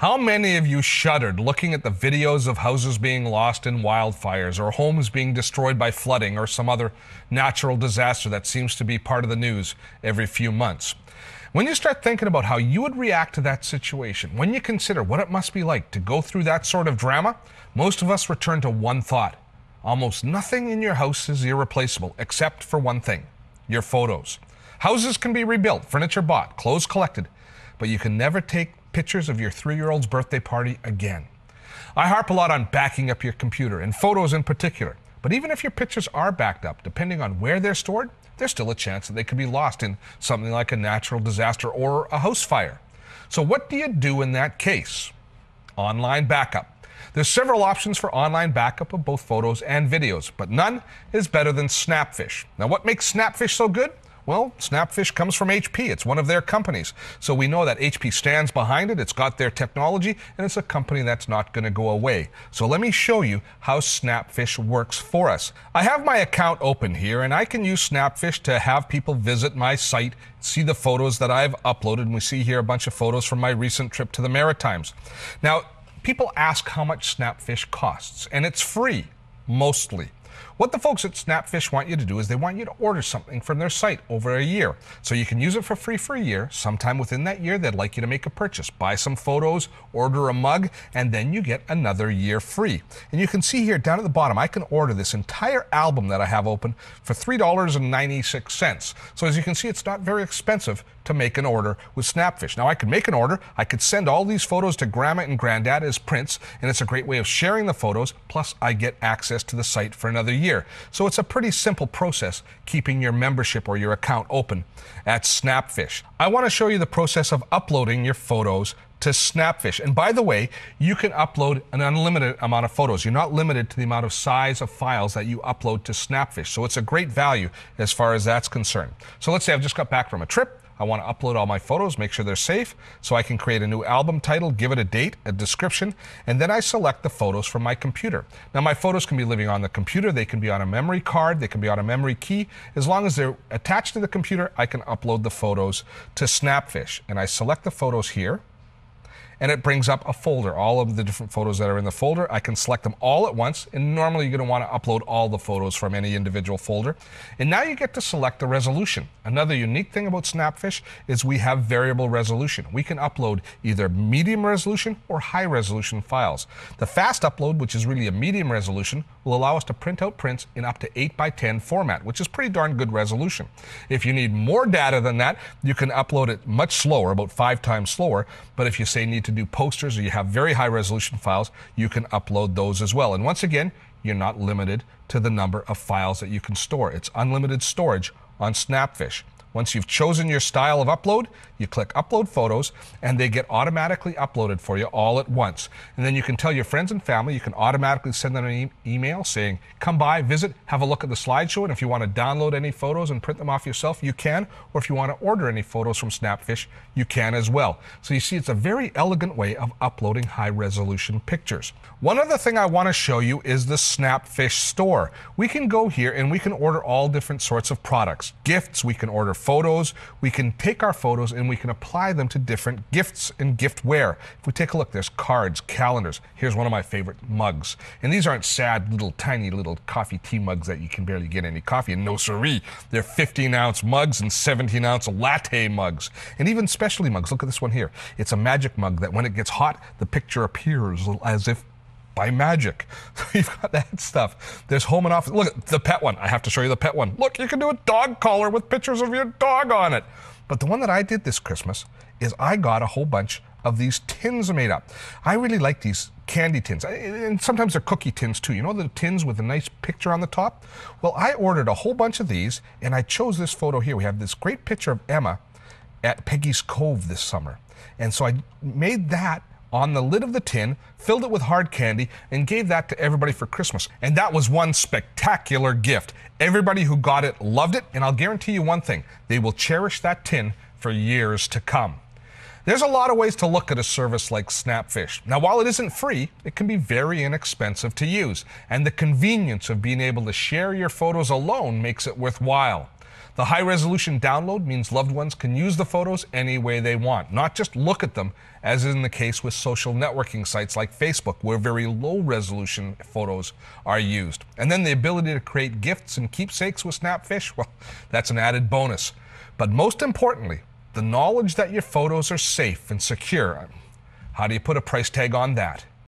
How many of you shuddered looking at the videos of houses being lost in wildfires or homes being destroyed by flooding or some other natural disaster that seems to be part of the news every few months? When you start thinking about how you would react to that situation, when you consider what it must be like to go through that sort of drama, most of us return to one thought. Almost nothing in your house is irreplaceable except for one thing: your photos. Houses can be rebuilt, furniture bought, clothes collected, but you can never take pictures of your 3-year-old's birthday party again. I harp a lot on backing up your computer, and photos in particular. But even if your pictures are backed up, depending on where they're stored, there's still a chance that they could be lost in something like a natural disaster or a house fire. So what do you do in that case? Online backup. There's several options for online backup of both photos and videos, but none is better than Snapfish. Now, what makes Snapfish so good? Well, Snapfish comes from HP. It's one of their companies. So we know that HP stands behind it. It's got their technology, and it's a company that's not going to go away. So let me show you how Snapfish works for us. I have my account open here, and I can use Snapfish to have people visit my site, see the photos that I've uploaded, and we see here a bunch of photos from my recent trip to the Maritimes. Now, people ask how much Snapfish costs, and it's free, mostly. What the folks at Snapfish want you to do is they want you to order something from their site over a year. So you can use it for free for a year. Sometime within that year, they'd like you to make a purchase. Buy some photos, order a mug, and then you get another year free. And you can see here down at the bottom, I can order this entire album that I have open for $3.96. So as you can see, it's not very expensive to make an order with Snapfish. Now, I could make an order. I could send all these photos to Grandma and Granddad as prints, and it's a great way of sharing the photos, plus I get access to the site for another year. So it's a pretty simple process keeping your membership or your account open at Snapfish. I want to show you the process of uploading your photos to Snapfish. And by the way, you can upload an unlimited amount of photos. You're not limited to the amount of size of files that you upload to Snapfish. So it's a great value as far as that's concerned. So let's say I've just got back from a trip. I want to upload all my photos, make sure they're safe, so I can create a new album title, give it a date, a description, and then I select the photos from my computer. Now, my photos can be living on the computer, they can be on a memory card, they can be on a memory key. As long as they're attached to the computer, I can upload the photos to Snapfish. And I select the photos here, and it brings up a folder, all of the different photos that are in the folder. I can select them all at once, and normally you're going to want to upload all the photos from any individual folder. And now you get to select the resolution. Another unique thing about Snapfish is we have variable resolution. We can upload either medium resolution or high resolution files. The fast upload, which is really a medium resolution, will allow us to print out prints in up to 8:10 format, which is pretty darn good resolution. If you need more data than that, you can upload it much slower, about 5 times slower. But if you say need to do posters or you have very high resolution files, you can upload those as well. And once again, you're not limited to the number of files that you can store. It's unlimited storage on Snapfish. Once you've chosen your style of upload, you click Upload Photos, and they get automatically uploaded for you all at once. And then you can tell your friends and family, you can automatically send them an email saying, come by, visit, have a look at the slideshow, and if you want to download any photos and print them off yourself, you can. Or if you want to order any photos from Snapfish, you can as well. So you see, it's a very elegant way of uploading high-resolution pictures. One other thing I want to show you is the Snapfish Store. We can go here and we can order all different sorts of products. Gifts, we can order photos, we can take our photos and we can apply them to different gifts and giftware. If we take a look, there's cards, calendars. Here's one of my favorite mugs. And these aren't sad little tiny little coffee tea mugs that you can barely get any coffee in. No siree. They're 15-ounce mugs and 17-ounce latte mugs. And even specialty mugs. Look at this one here. It's a magic mug that when it gets hot, the picture appears as if by magic. So you've got that stuff. There's home and office. Look at the pet one. I have to show you the pet one. Look, you can do a dog collar with pictures of your dog on it. But the one that I did this Christmas is I got a whole bunch of these tins made up. I really like these candy tins. And sometimes they're cookie tins too. You know, the tins with a nice picture on the top? Well, I ordered a whole bunch of these and I chose this photo here. We have this great picture of Emma at Peggy's Cove this summer. And so I made that on the lid of the tin, filled it with hard candy, and gave that to everybody for Christmas. And that was one spectacular gift. Everybody who got it loved it, and I'll guarantee you one thing, they will cherish that tin for years to come. There's a lot of ways to look at a service like Snapfish. Now, while it isn't free, it can be very inexpensive to use, and the convenience of being able to share your photos alone makes it worthwhile. The high-resolution download means loved ones can use the photos any way they want, not just look at them, as in the case with social networking sites like Facebook, where very low-resolution photos are used. And then the ability to create gifts and keepsakes with Snapfish, well, that's an added bonus. But most importantly, the knowledge that your photos are safe and secure. How do you put a price tag on that?